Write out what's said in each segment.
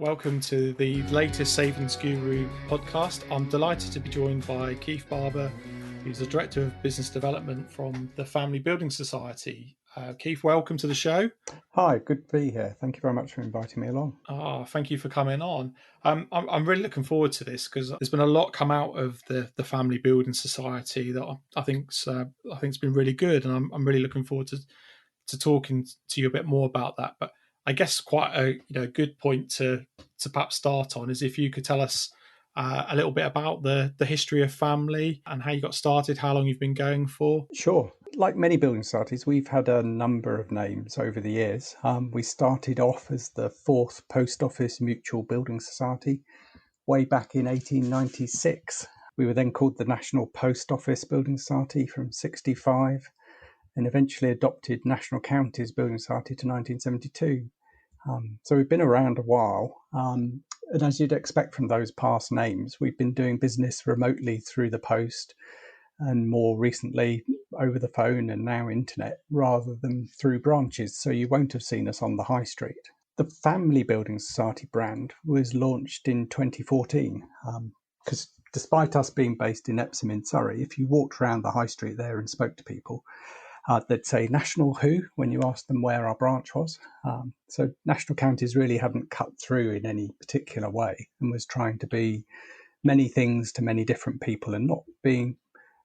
Welcome to the latest Savings Guru podcast. I'm delighted to be joined by Keith Barber, who's the Director of Business Development from the Family Building Society. Keith, welcome to the show. Hi, good to be here. Thank you very much for inviting me along. Thank you for coming on. I'm really looking forward to this because there's been a lot come out of the Family Building Society that I think's been really good, and I'm really looking forward to talking to you a bit more about that. But I guess quite a good point to perhaps start on is if you could tell us a little bit about the history of Family and how you got started, how long you've been going for. Sure. Like many building societies, we've had a number of names over the years. We started off as the fourth Post Office Mutual Building Society way back in 1896. We were then called the National Post Office Building Society from 65 and eventually adopted National Counties Building Society to 1972. So we've been around a while. And as you'd expect from those past names, we've been doing business remotely through the post and more recently over the phone and now internet rather than through branches. So you won't have seen us on the high street. The Family Building Society brand was launched in 2014 because despite us being based in Epsom in Surrey, if you walked around the high street there and spoke to people, they'd say National Who when you asked them where our branch was. So National Counties really hadn't cut through in any particular way and was trying to be many things to many different people and not being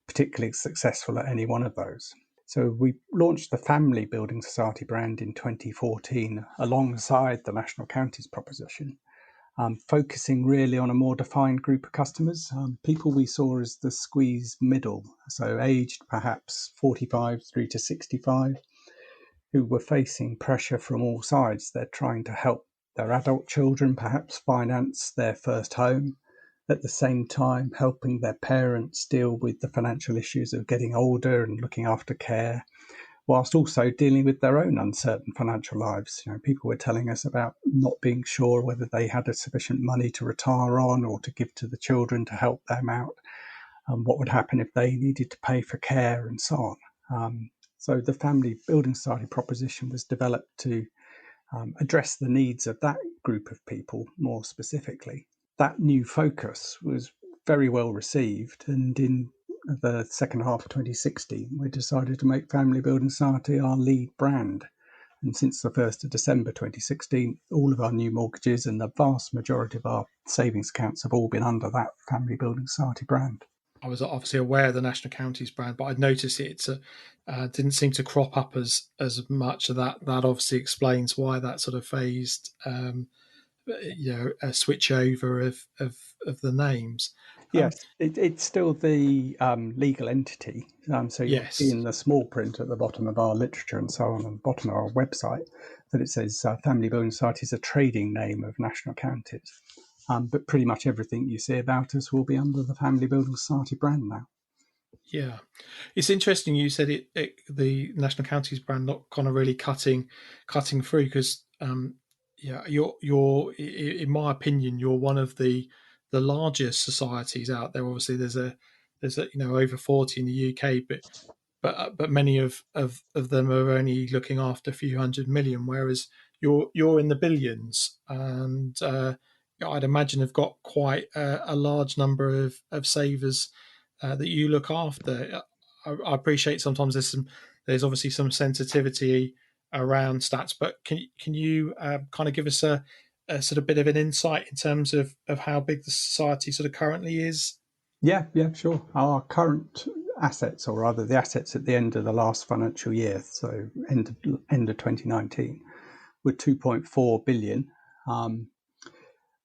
particularly successful at any one of those. So we launched the Family Building Society brand in 2014 alongside the National Counties proposition, focusing really on a more defined group of customers, people we saw as the squeeze middle, so aged perhaps 45 through to 65, who were facing pressure from all sides. They're trying to help their adult children perhaps finance their first home, at the same time helping their parents deal with the financial issues of getting older and looking after care, whilst also dealing with their own uncertain financial lives. People were telling us about not being sure whether they had sufficient money to retire on or to give to the children to help them out, and what would happen if they needed to pay for care and so on. So the Family Building Society proposition was developed to address the needs of that group of people more specifically. That new focus was very well received, and in the second half of 2016, we decided to make Family Building Society our lead brand. And since the 1st of December 2016, all of our new mortgages and the vast majority of our savings accounts have all been under that Family Building Society brand. I was obviously aware of the National Counties brand, but I'd noticed it didn't seem to crop up as much. That obviously explains why that sort of phased a switch over of the names. Yes, it's still the legal entity. So you'll see in the small print at the bottom of our literature and so on the bottom of our website that it says Family Building Society is a trading name of National Counties. But pretty much everything you see about us will be under the Family Building Society brand now. Yeah, it's interesting. You said the National Counties brand not kind of really cutting through because you're in my opinion you're one of the largest societies out there. Obviously, there's over 40 in the UK, but many of them are only looking after a few hundred million, whereas you're in the billions, and I'd imagine have got quite a large number of savers that you look after. I appreciate sometimes there's obviously some sensitivity around stats, but can you kind of give us a sort of bit of an insight in terms of how big the society sort of currently is? Yeah, sure. Our current assets, or rather the assets at the end of the last financial year, so end of 2019, were 2.4 billion.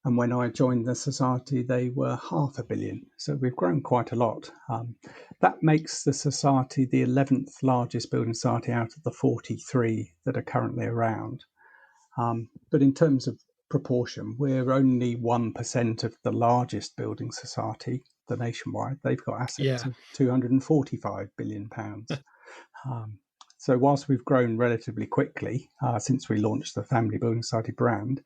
And when I joined the society, they were 500 million. So we've grown quite a lot. That makes the society the 11th largest building society out of the 43 that are currently around. But in terms of proportion, we're only 1% of the largest building society, the Nationwide. They've got assets of £245 billion. So whilst we've grown relatively quickly since we launched the Family Building Society brand,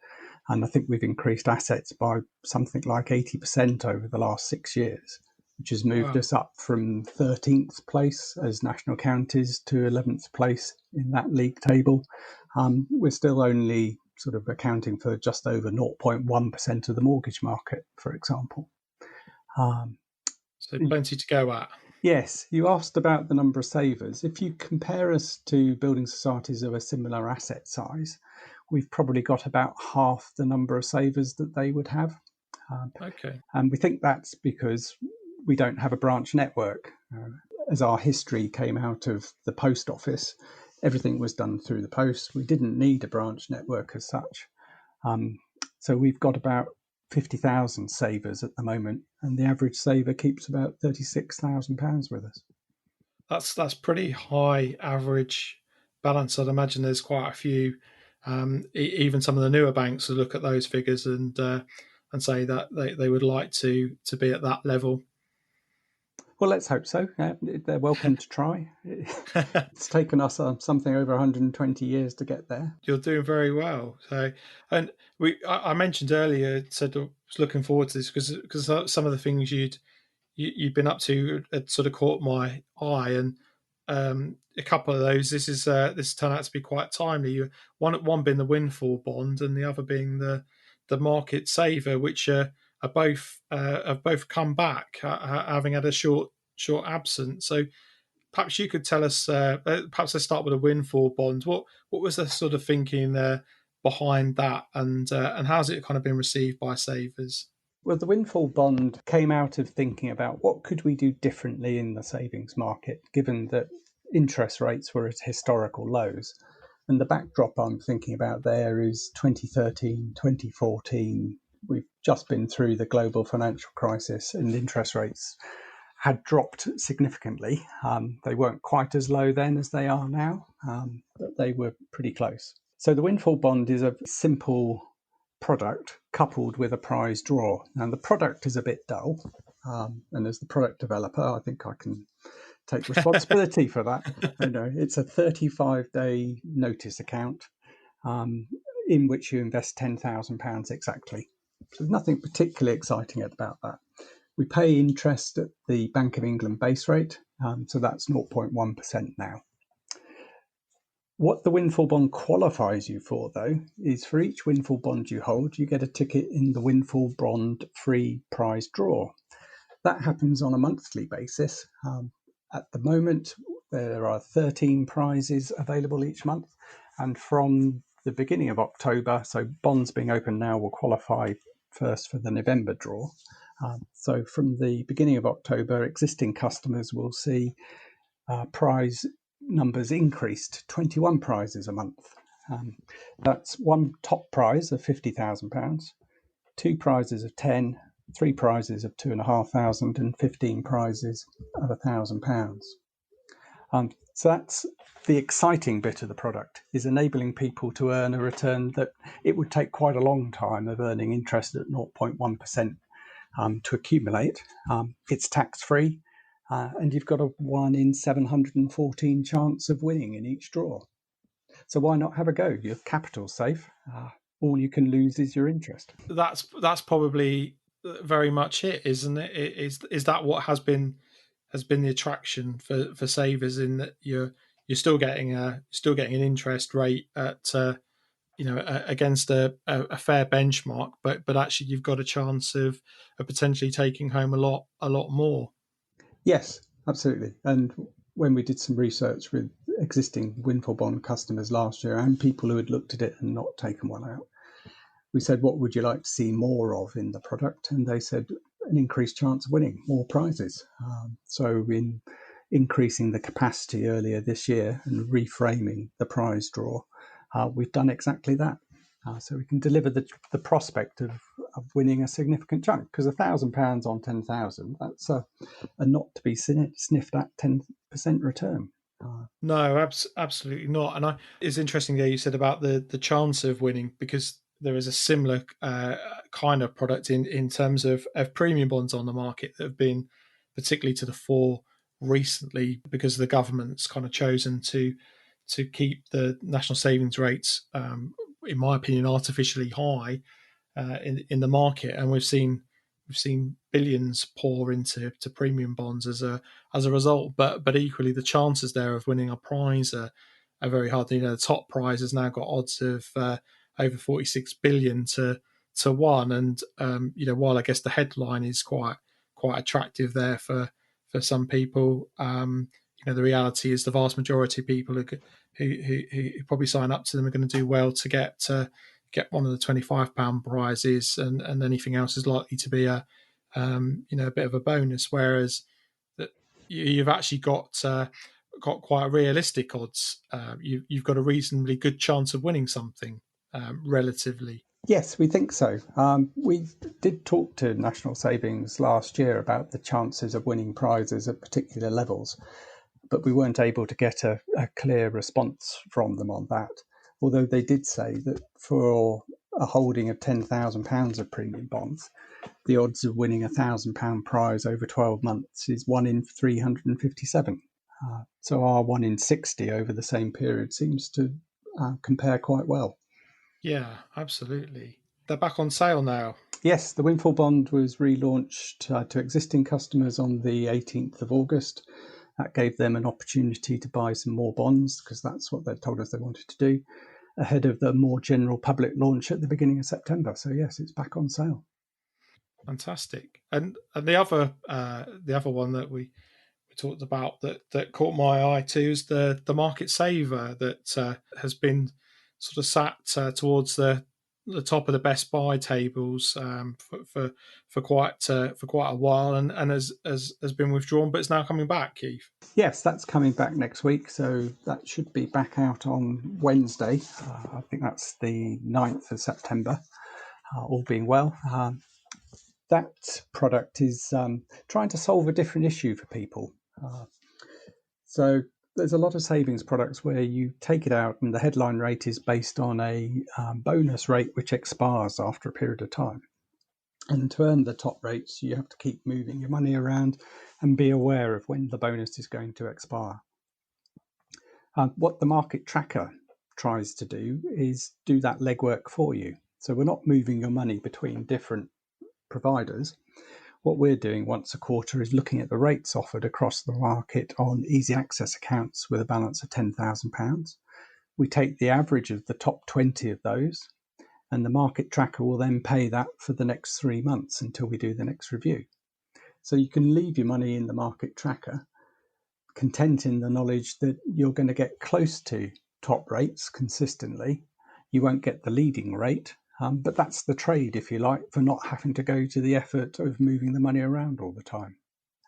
and I think we've increased assets by something like 80% over the last 6 years, which has moved us up from 13th place as National Counties to 11th place in that league table. We're still only sort of accounting for just over 0.1% of the mortgage market, for example. So plenty to go at. Yes, you asked about the number of savers. If you compare us to building societies of a similar asset size, we've probably got about half the number of savers that they would have. Okay. And we think that's because we don't have a branch network. As our history came out of the post office, everything was done through the post. We didn't need a branch network as such. So we've got about 50,000 savers at the moment, and the average saver keeps about £36,000 with us. That's pretty high average balance. I'd imagine there's quite a few. Even some of the newer banks will look at those figures and say that they would like to be at that level. Well, let's hope so. They're welcome to try. It's taken us something over 120 years to get there. You're doing very well. So, and I mentioned earlier, said I was looking forward to this because some of the things you've been up to had sort of caught my eye, and a couple of those. This turned out to be quite timely. One being the Windfall Bond, and the other being the Market Saver, which have both come back, having had a short absence. So perhaps you could tell us. Perhaps let's start with a Windfall Bond. What was the sort of thinking behind that, and how's it kind of been received by savers? Well, the Windfall Bond came out of thinking about what could we do differently in the savings market, given that interest rates were at historical lows. And the backdrop I'm thinking about there is 2013, 2014. We've just been through the global financial crisis, and interest rates had dropped significantly. They weren't quite as low then as they are now, but they were pretty close. So the Windfall Bond is a simple product coupled with a prize draw. Now, the product is a bit dull, and as the product developer, I think I can take responsibility for that. It's a 35-day notice account in which you invest £10,000 exactly. So there's nothing particularly exciting about that. We pay interest at the Bank of England base rate, so that's 0.1% now. What the Windfall Bond qualifies you for, though, is for each Windfall Bond you hold, you get a ticket in the Windfall Bond free prize draw. That happens on a monthly basis. At the moment, there are 13 prizes available each month, and from the beginning of October, so bonds being open now will qualify first for the November draw. So from the beginning of October, existing customers will see prize numbers increased, 21 prizes a month. That's one top prize of £50,000, two prizes of 10, three prizes of £2,500, and 15 prizes of £1,000. So that's the exciting bit of the product, is enabling people to earn a return that it would take quite a long time of earning interest at 0.1% to accumulate. It's tax-free, and you've got a 1 in 714 chance of winning in each draw. So why not have a go? Your capital's safe. All you can lose is your interest. That's probably very much it, isn't it? Is that what has been the attraction for savers, in that you're still getting an interest rate at against a fair benchmark, but actually you've got a chance of potentially taking home a lot more. Yes, absolutely. And when we did some research with existing Windfall Bond customers last year and people who had looked at it and not taken one out, we said, what would you like to see more of in the product? And they said an increased chance of winning, more prizes. So in increasing the capacity earlier this year and reframing the prize draw, we've done exactly that. So we can deliver the prospect of winning a significant chunk, because £1,000 on 10,000, that's a not to be sniffed at 10% return. No, absolutely not. And it's interesting there you said about the chance of winning, because there is a similar kind of product in terms of premium bonds on the market that have been particularly to the fore recently, because the government's kind of chosen to keep the national savings rates, in my opinion, artificially high in the market, and we've seen billions pour into premium bonds as a result. But equally, the chances there of winning a prize are very hard. The top prize has now got odds of over 46 billion to one. And while I guess the headline is quite attractive there for some people, the reality is the vast majority of people who probably sign up to them are going to do well to get one of the £25 prizes, and anything else is likely to be a bit of a bonus. Whereas that you've actually got quite realistic odds. You've got a reasonably good chance of winning something, relatively. Yes, we think so. We did talk to National Savings last year about the chances of winning prizes at particular levels, but we weren't able to get a clear response from them on that. Although they did say that for a holding of £10,000 of premium bonds, the odds of winning a £1,000 prize over 12 months is 1 in 357. So our 1 in 60 over the same period seems to compare quite well. Yeah, absolutely. They're back on sale now. Yes, the Windfall Bond was relaunched to existing customers on the 18th of August. That gave them an opportunity to buy some more bonds, because that's what they told us they wanted to do, ahead of the more general public launch at the beginning of September. So yes, it's back on sale. Fantastic. And the other one that we talked about that caught my eye too is the market saver that has been sort of sat towards the top of the best buy tables for quite a while, and has been withdrawn, but it's now coming back, Keith. Yes, that's coming back next week, so that should be back out on Wednesday. I think that's the 9th of September, all being well. That product is trying to solve a different issue for people. So there's a lot of savings products where you take it out and the headline rate is based on a bonus rate which expires after a period of time. And to earn the top rates, you have to keep moving your money around and be aware of when the bonus is going to expire. What the market tracker tries to do is do that legwork for you. So we're not moving your money between different providers. What we're doing once a quarter is looking at the rates offered across the market on easy access accounts with a balance of £10,000. We take the average of the top 20 of those, and the market tracker will then pay that for the next 3 months until we do the next review. So you can leave your money in the market tracker, content in the knowledge that you're going to get close to top rates consistently. You won't get the leading rate, but that's the trade, if you like, for not having to go to the effort of moving the money around all the time.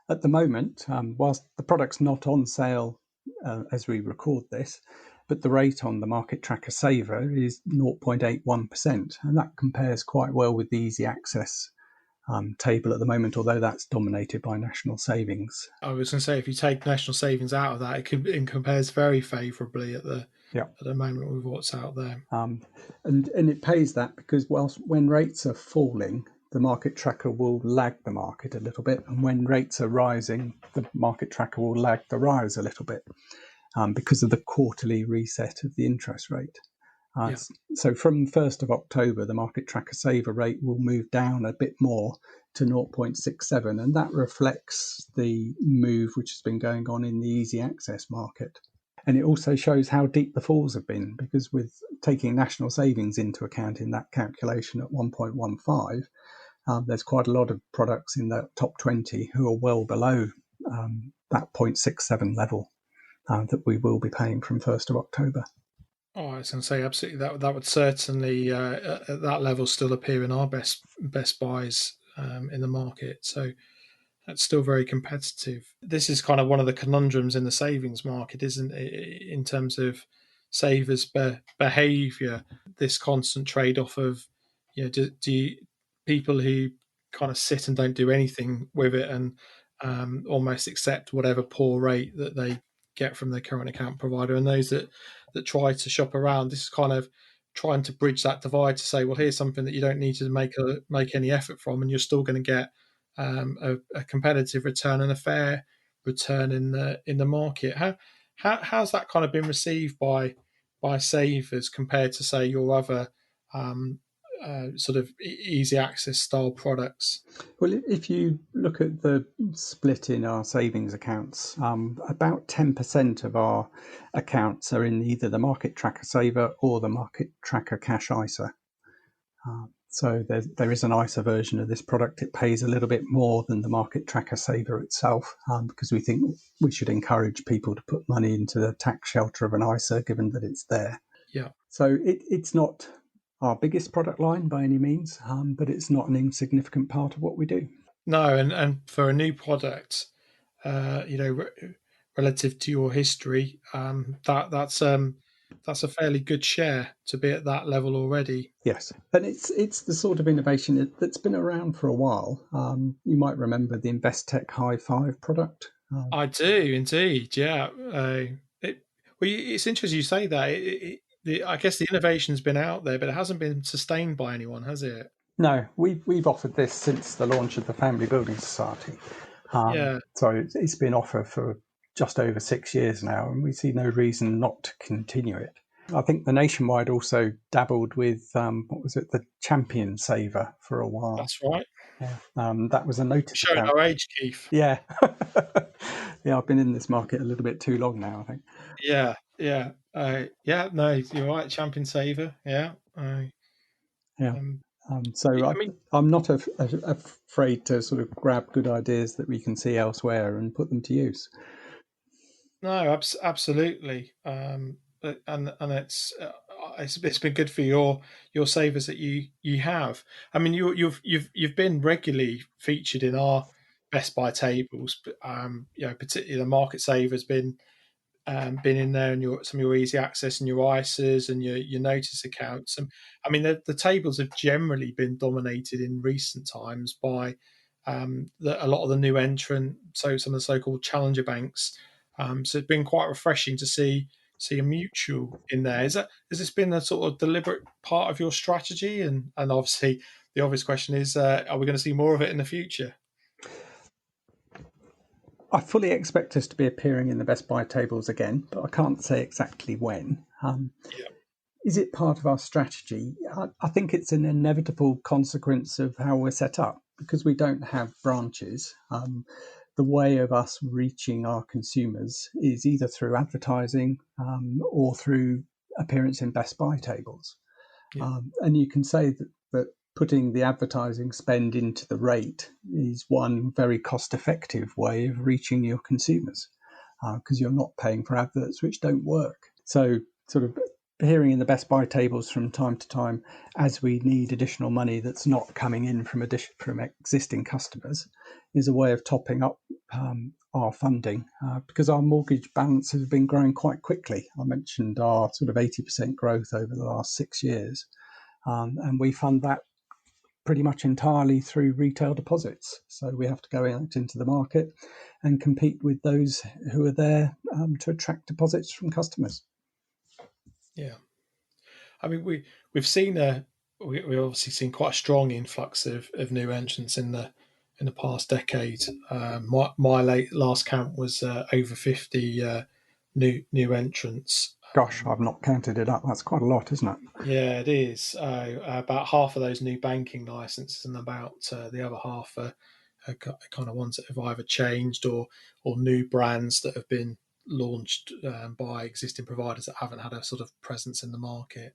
At the moment, whilst the product's not on sale as we record this, but the rate on the market tracker saver is 0.81%, and that compares quite well with the easy access table at the moment, although that's dominated by National Savings. I was going to say, if you take National Savings out of that, it compares very favourably at the moment with what's out there. And it pays that because when rates are falling, the market tracker will lag the market a little bit, and when rates are rising, the market tracker will lag the rise a little bit because of the quarterly reset of the interest rate. So from 1st of October, the market tracker saver rate will move down a bit more to 0.67, and that reflects the move which has been going on in the easy access market. And it also shows how deep the falls have been, because with taking National Savings into account in that calculation at 1.15, there's quite a lot of products in the top 20 who are well below that 0.67 level that we will be paying from 1st of October. Oh, I was going to say, absolutely. That would certainly, at that level, still appear in our best buys in the market. So that's still very competitive. This is kind of one of the conundrums in the savings market, isn't it? In terms of savers' behaviour, this constant trade-off of, do people who kind of sit and don't do anything with it and almost accept whatever poor rate that they get from their current account provider, and those that try to shop around. This is kind of trying to bridge that divide to say, well, here's something that you don't need to make any effort from, and you're still going to get a competitive return and a fair return in the market. How's that kind of been received by savers compared to, say, your other sort of easy access style products. Well, if you look at the split in our savings accounts, about 10% of our accounts are in either the Market Tracker Saver or the Market Tracker Cash ISA. So there is an ISA version of this product. It pays a little bit more than the Market Tracker Saver itself, because we think we should encourage people to put money into the tax shelter of an ISA, given that it's there. Yeah. So it's not our biggest product line by any means, but it's not an insignificant part of what we do. No, and for a new product, relative to your history, that's a fairly good share to be at that level already. Yes, and it's the sort of innovation that's been around for a while. You might remember the Investec High Five product. I do indeed, yeah. It's interesting you say that. I guess the innovation's been out there, but it hasn't been sustained by anyone, has it? No, we've offered this since the launch of the Family Building Society. Yeah. So it's been offered for just over 6 years now, and we see no reason not to continue it. I think the Nationwide also dabbled with, the Champion Saver for a while. That's right. Yeah, that was a notice Showing account. our age, Keith. Yeah. Yeah, I've been in this market a little bit too long now, I think. Yeah. No, you're right. Champion Saver. Yeah. Yeah. I'm not afraid to sort of grab good ideas that we can see elsewhere and put them to use. No, absolutely. And it's been good for your savers that you have. I mean, you've been regularly featured in our Best Buy tables, but particularly the Market Saver has been in there, and some of your easy access and your ISAs and your notice accounts. And I mean, the tables have generally been dominated in recent times by a lot of the new entrant, so some of the so-called challenger banks. So it's been quite refreshing to see a mutual in there. Has this been a sort of deliberate part of your strategy? And obviously, the obvious question is, are we going to see more of it in the future? I fully expect us to be appearing in the Best Buy tables again, but I can't say exactly when. Is it part of our strategy? I think it's an inevitable consequence of how we're set up, because we don't have branches. The way of us reaching our consumers is either through advertising or through appearance in Best Buy tables. And you can say that putting the advertising spend into the rate is one very cost-effective way of reaching your consumers, because you're not paying for adverts which don't work. So sort of appearing in the Best Buy tables from time to time as we need additional money that's not coming in from existing customers is a way of topping up our funding, because our mortgage balance has been growing quite quickly. I mentioned our sort of 80% growth over the last 6 years, and we fund that pretty much entirely through retail deposits. So we have to go out into the market and compete with those who are there to attract deposits from customers. Yeah, I mean, we've obviously seen quite a strong influx of new entrants in the past decade. My last count was over 50 new entrants. Gosh, I've not counted it up. That's quite a lot, isn't it? Yeah, it is. About half of those new banking licenses, and about the other half are kind of ones that have either changed or new brands that have been launched by existing providers that haven't had a sort of presence in the market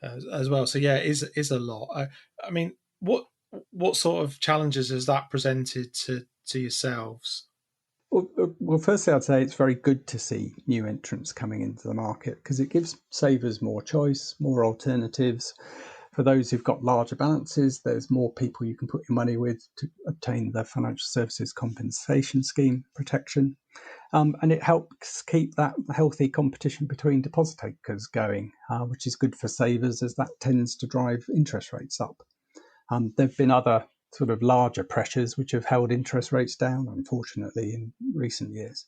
as well. So yeah, it is a lot. I mean, what sort of challenges has that presented to yourselves? Well, firstly, I'd say it's very good to see new entrants coming into the market, because it gives savers more choice, more alternatives. For those who've got larger balances, there's more people you can put your money with to obtain the Financial Services Compensation Scheme protection. And it helps keep that healthy competition between deposit takers going, which is good for savers, as that tends to drive interest rates up. There have been other sort of larger pressures which have held interest rates down, unfortunately, in recent years.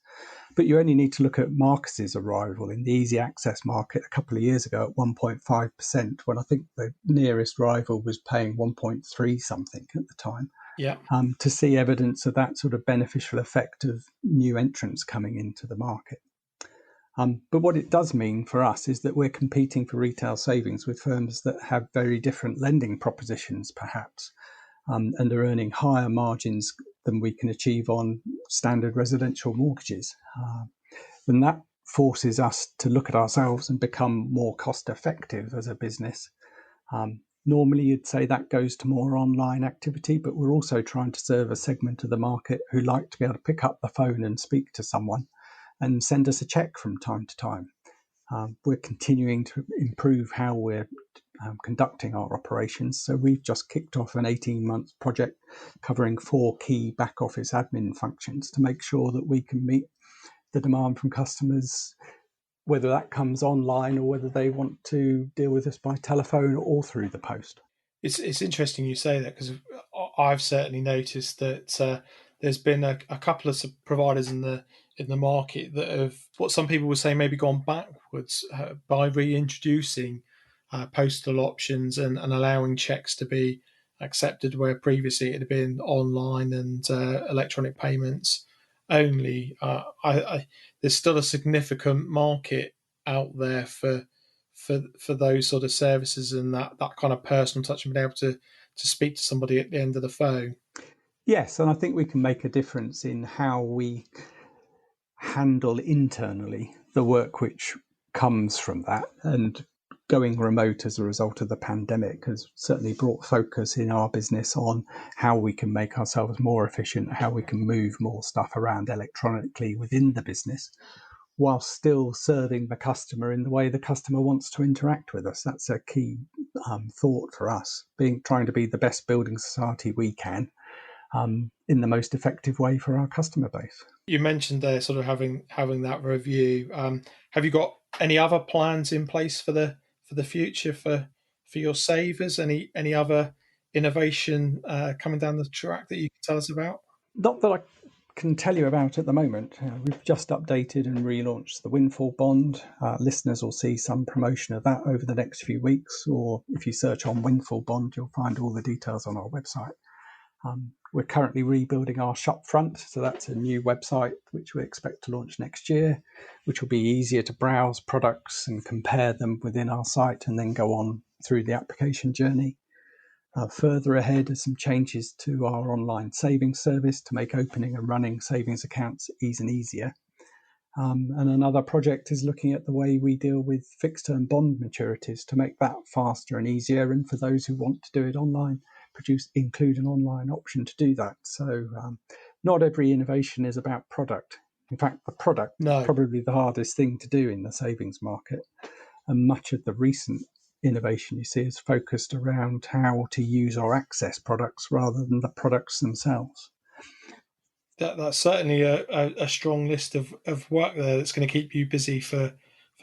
But you only need to look at Marcus's arrival in the easy access market a couple of years ago at 1.5%, when I think the nearest rival was paying 1.3 something at the time. Yeah. To see evidence of that sort of beneficial effect of new entrants coming into the market. But what it does mean for us is that we're competing for retail savings with firms that have very different lending propositions, perhaps, and are earning higher margins than we can achieve on standard residential mortgages. And that forces us to look at ourselves and become more cost effective as a business. Normally, you'd say that goes to more online activity, but we're also trying to serve a segment of the market who like to be able to pick up the phone and speak to someone and send us a check from time to time. We're continuing to improve how we're conducting our operations. So we've just kicked off an 18-month project covering 4 key back office admin functions to make sure that we can meet the demand from customers, whether that comes online or whether they want to deal with us by telephone or through the post. It's interesting you say that, because I've certainly noticed that there's been a couple of providers in the market that have, what some people would say, maybe gone backwards by reintroducing postal options and allowing checks to be accepted where previously it had been online and electronic payments only. There's still a significant market out there for those sort of services and that kind of personal touch and being able to speak to somebody at the end of the phone. Yes, and I think we can make a difference in how we handle internally the work which comes from that. And going remote as a result of the pandemic has certainly brought focus in our business on how we can make ourselves more efficient, how we can move more stuff around electronically within the business, while still serving the customer in the way the customer wants to interact with us. That's a key thought for us, trying to be the best building society we can in the most effective way for our customer base. You mentioned there sort of having that review. Have you got any other plans in place for the future for your savers? Any other innovation coming down the track that you can tell us about? Not that I can tell you about at the moment. We've just updated and relaunched the Windfall Bond. Listeners will see some promotion of that over the next few weeks, or if you search on Windfall Bond, you'll find all the details on our website. We're currently rebuilding our shop front, so that's a new website which we expect to launch next year, which will be easier to browse products and compare them within our site and then go on through the application journey. Further ahead are some changes to our online savings service to make opening and running savings accounts easier. And another project is looking at the way we deal with fixed-term bond maturities to make that faster and easier, and for those who want to do it online, include an online option to do that. So not every innovation is about product. In fact, the product is probably the hardest thing to do in the savings market. And much of the recent innovation you see is focused around how to use or access products rather than the products themselves. That's certainly a strong list of work there that's going to keep you busy for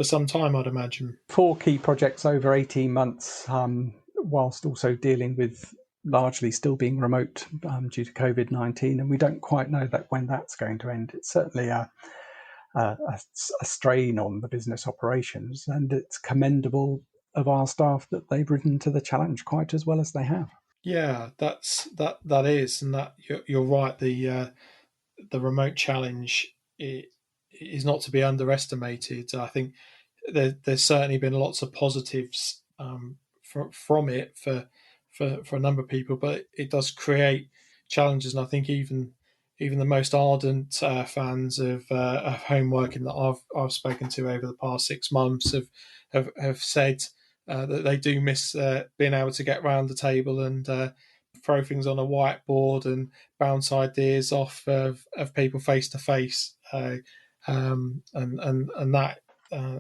some time, I'd imagine. 4 key projects over 18 months, whilst also dealing with largely still being remote due to COVID-19, and we don't quite know when that's going to end. It's certainly a strain on the business operations, and it's commendable of our staff that they've risen to the challenge quite as well as they have. Yeah, that is, and that you're right. The remote challenge is not to be underestimated. I think there's certainly been lots of positives from it for a number of people, but it does create challenges. And I think even the most ardent fans of home working that I've spoken to over the past 6 months have said that they do miss being able to get around the table and throw things on a whiteboard and bounce ideas off of people face to face, and that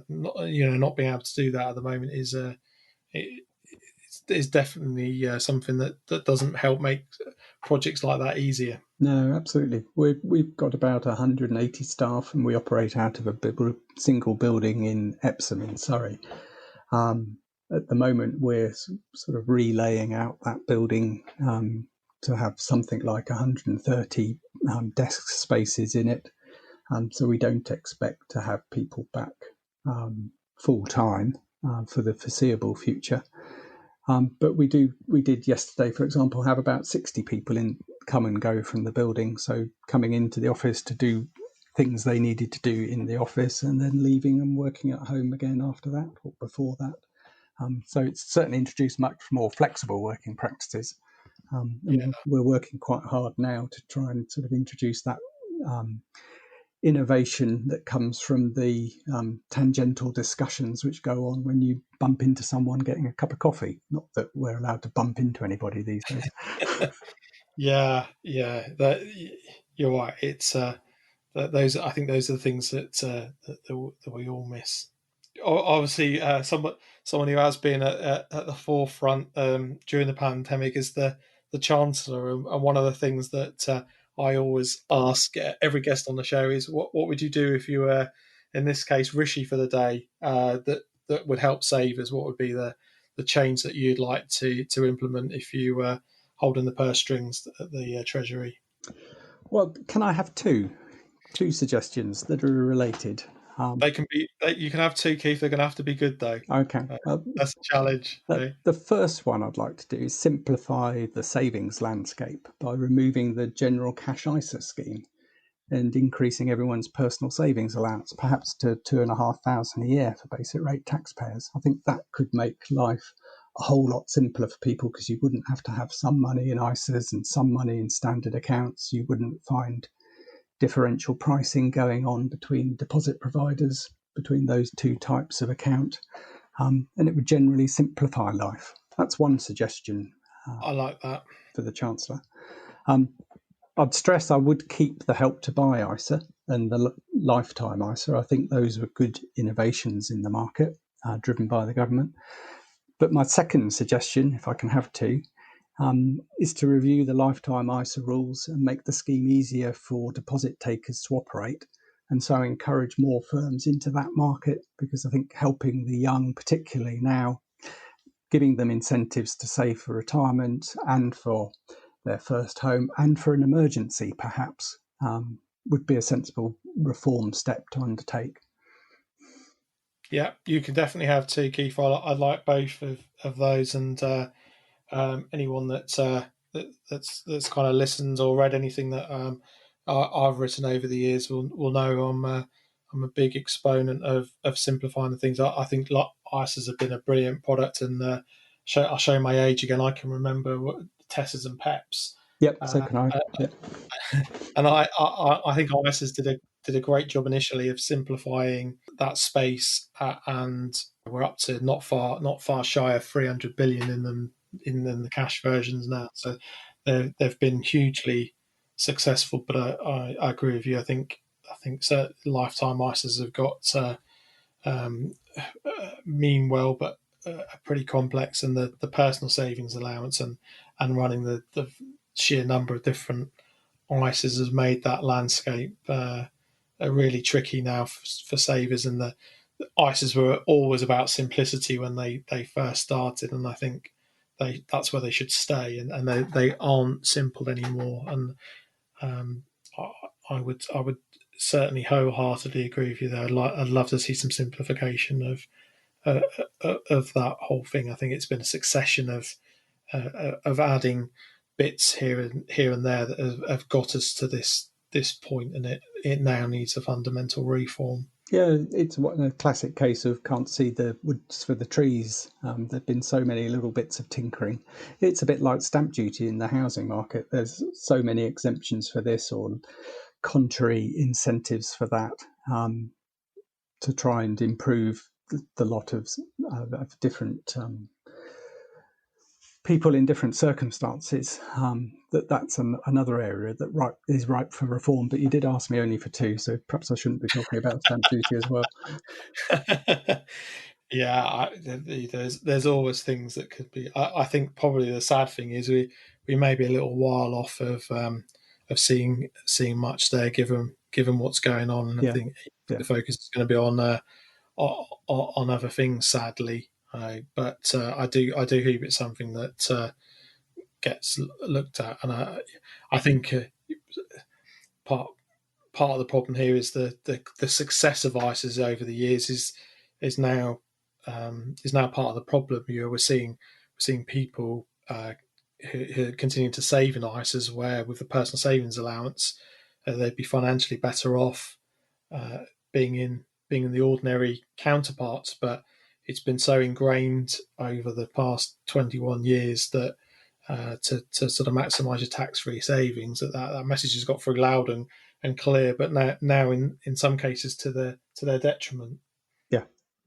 not being able to do that at the moment is definitely something that doesn't help make projects like that easier. No, absolutely. We've got about 180 staff, and we operate out of a single building in Epsom in Surrey. At the moment, we're sort of relaying out that building to have something like 130 desk spaces in it. So we don't expect to have people back full time for the foreseeable future. But we did yesterday, for example, have about 60 people come and go from the building. So coming into the office to do things they needed to do in the office and then leaving and working at home again after that or before that. So it's certainly introduced much more flexible working practices. And we're working quite hard now to try and sort of introduce that innovation that comes from the tangential discussions which go on when you bump into someone getting a cup of coffee. Not that we're allowed to bump into anybody these days. Yeah. You're right. It's those. I think those are the things that we all miss. Obviously, someone who has been at the forefront during the pandemic is the Chancellor, and one of the things that I always ask every guest on the show is what would you do if you were, in this case, Rishi for the day, that would help save us? What would be the change that you'd like to implement if you were holding the purse strings at the Treasury? Well, can I have two suggestions that are related? They can be. You can have two, Keith. They're going to have to be good, though. Okay. That's a challenge. The first one I'd like to do is simplify the savings landscape by removing the general cash ISA scheme and increasing everyone's personal savings allowance, perhaps to £2,500 a year for basic rate taxpayers. I think that could make life a whole lot simpler for people because you wouldn't have to have some money in ISAs and some money in standard accounts. You wouldn't find differential pricing going on between deposit providers, between those two types of account, and it would generally simplify life. That's one suggestion. I like that. For the Chancellor. I'd stress I would keep the Help to Buy ISA and the Lifetime ISA. I think those were good innovations in the market, driven by the government. But my second suggestion, if I can have two, is to review the Lifetime ISA rules and make the scheme easier for deposit takers to operate, and so encourage more firms into that market, because I think helping the young, particularly now, giving them incentives to save for retirement and for their first home and for an emergency, perhaps, would be a sensible reform step to undertake. Yeah, you can definitely have two, Keith. I like both of those, and anyone that's kind of listened or read anything that I've written over the years will know I'm a big exponent of simplifying the things. I think ISAs have been a brilliant product, and I'll show my age again. I can remember Tessers and Peps. Yep, so can I. Yep. And I think ISAs did a great job initially of simplifying that space, and we're up to not far shy of 300 billion in them in the cash versions now. So they've been hugely successful. But I agree with you. I think lifetime ISAs have got mean well, but are pretty complex, and the personal savings allowance and running the sheer number of different ISAs has made that landscape really tricky now for savers. And the ISAs were always about simplicity when they first started, and I think that's where they should stay, and they aren't simple anymore. And I would certainly wholeheartedly agree with you there. I'd love to see some simplification of that whole thing. I think it's been a succession of adding bits here and there that have got us to this point, and it now needs a fundamental reform. Yeah, it's a classic case of can't see the woods for the trees. There've been so many little bits of tinkering. It's a bit like stamp duty in the housing market. There's so many exemptions for this or contrary incentives for that, to try and improve the lot of different people in different circumstances. That's another area that is ripe for reform. But you did ask me only for two, so perhaps I shouldn't be talking about stamp duty as well. Yeah, there's always things that could be. I think probably the sad thing is we may be a little while off of seeing much there, given what's going on, and I think the focus is going to be on other things, sadly. But I do hope it's something that gets looked at, and I think part of the problem here is the success of ISAs over the years is now part of the problem. We're seeing people who continue to save in ISAs, where with the personal savings allowance they'd be financially better off being in the ordinary counterparts, but it's been so ingrained over the past 21 years that to sort of maximise your tax-free savings, that message has got through loud and clear, but now in some cases to their detriment.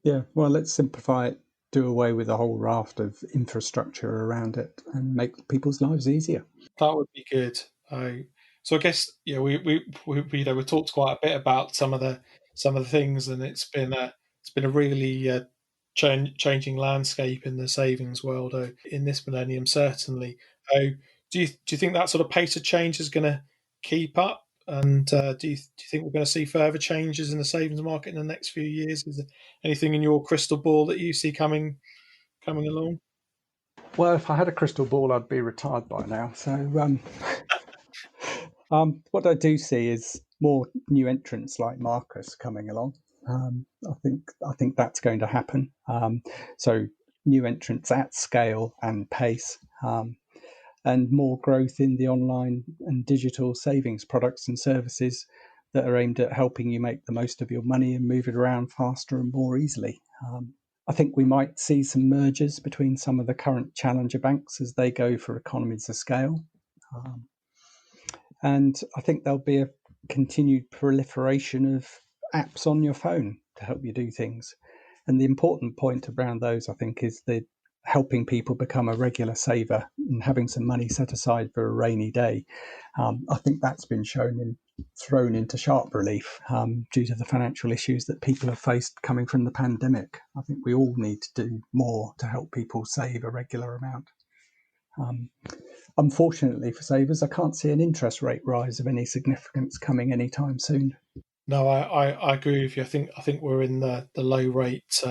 Yeah. Well, let's simplify it, do away with a whole raft of infrastructure around it, and make people's lives easier. That would be good. So I guess we talked quite a bit about some of the things, and it's been a really changing landscape in the savings world in this millennium, certainly. Do you think that sort of pace of change is going to keep up? And do you think we're going to see further changes in the savings market in the next few years? Is there anything in your crystal ball that you see coming along? Well, if I had a crystal ball, I'd be retired by now. So what I do see is more new entrants like Marcus coming along. I think that's going to happen. So new entrants at scale and pace, and more growth in the online and digital savings products and services that are aimed at helping you make the most of your money and move it around faster and more easily. I think we might see some mergers between some of the current challenger banks as they go for economies of scale. And I think there'll be a continued proliferation of apps on your phone to help you do things. And the important point around those, I think, is the helping people become a regular saver and having some money set aside for a rainy day. I think that's been thrown into sharp relief due to the financial issues that people have faced coming from the pandemic. I think we all need to do more to help people save a regular amount. Unfortunately for savers, I can't see an interest rate rise of any significance coming anytime soon. No, I agree with you. I think we're in the low rate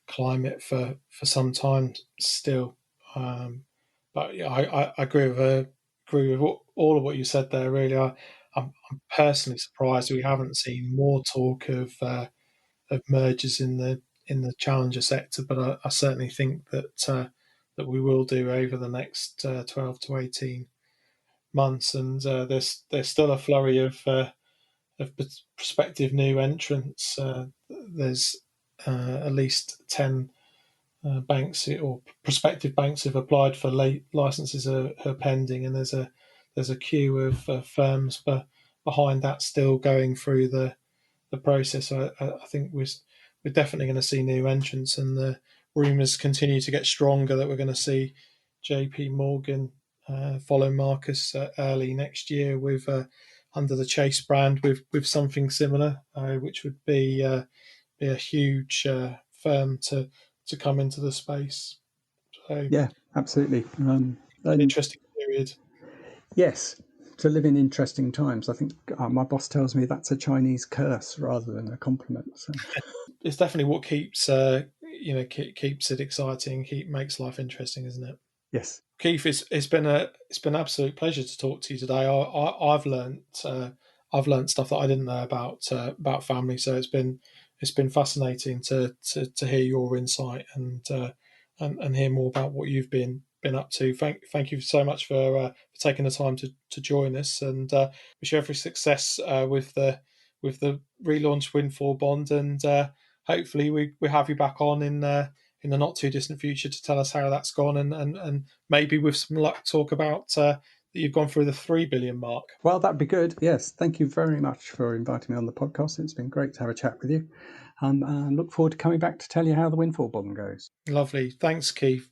climate for some time still. But yeah, I agree with all of what you said there. Really, I'm personally surprised we haven't seen more talk of mergers in the challenger sector. But I certainly think that we will do over the next 12 to 18 months, and there's still a flurry of prospective new entrants. There's at least 10 banks or prospective banks have applied for licenses are pending, and there's a queue of firms behind that still going through the process. So I think we're definitely going to see new entrants, and the rumours continue to get stronger that we're going to see J.P. Morgan follow Marcus early next year with under the Chase brand with something similar, which would be a huge firm to come into the space. So yeah, absolutely. interesting period. Yes, to live in interesting times. I think my boss tells me that's a Chinese curse rather than a compliment. So. It's definitely what keeps keeps it exciting, makes life interesting, isn't it? Yes, Keith, it's been an absolute pleasure to talk to you today. I've learned stuff that I didn't know about family, so it's been fascinating to hear your insight and hear more about what you've been up to. Thank you so much for taking the time to join us, and wish you every success with the relaunch Windfall Bond, and hopefully we have you back on in the not too distant future to tell us how that's gone, and maybe with some luck talk about that you've gone through the 3 billion mark. Well, that'd be good. Yes, thank you very much for inviting me on the podcast. It's been great to have a chat with you, and look forward to coming back to tell you how the Windfall Bond goes. Lovely. Thanks, Keith.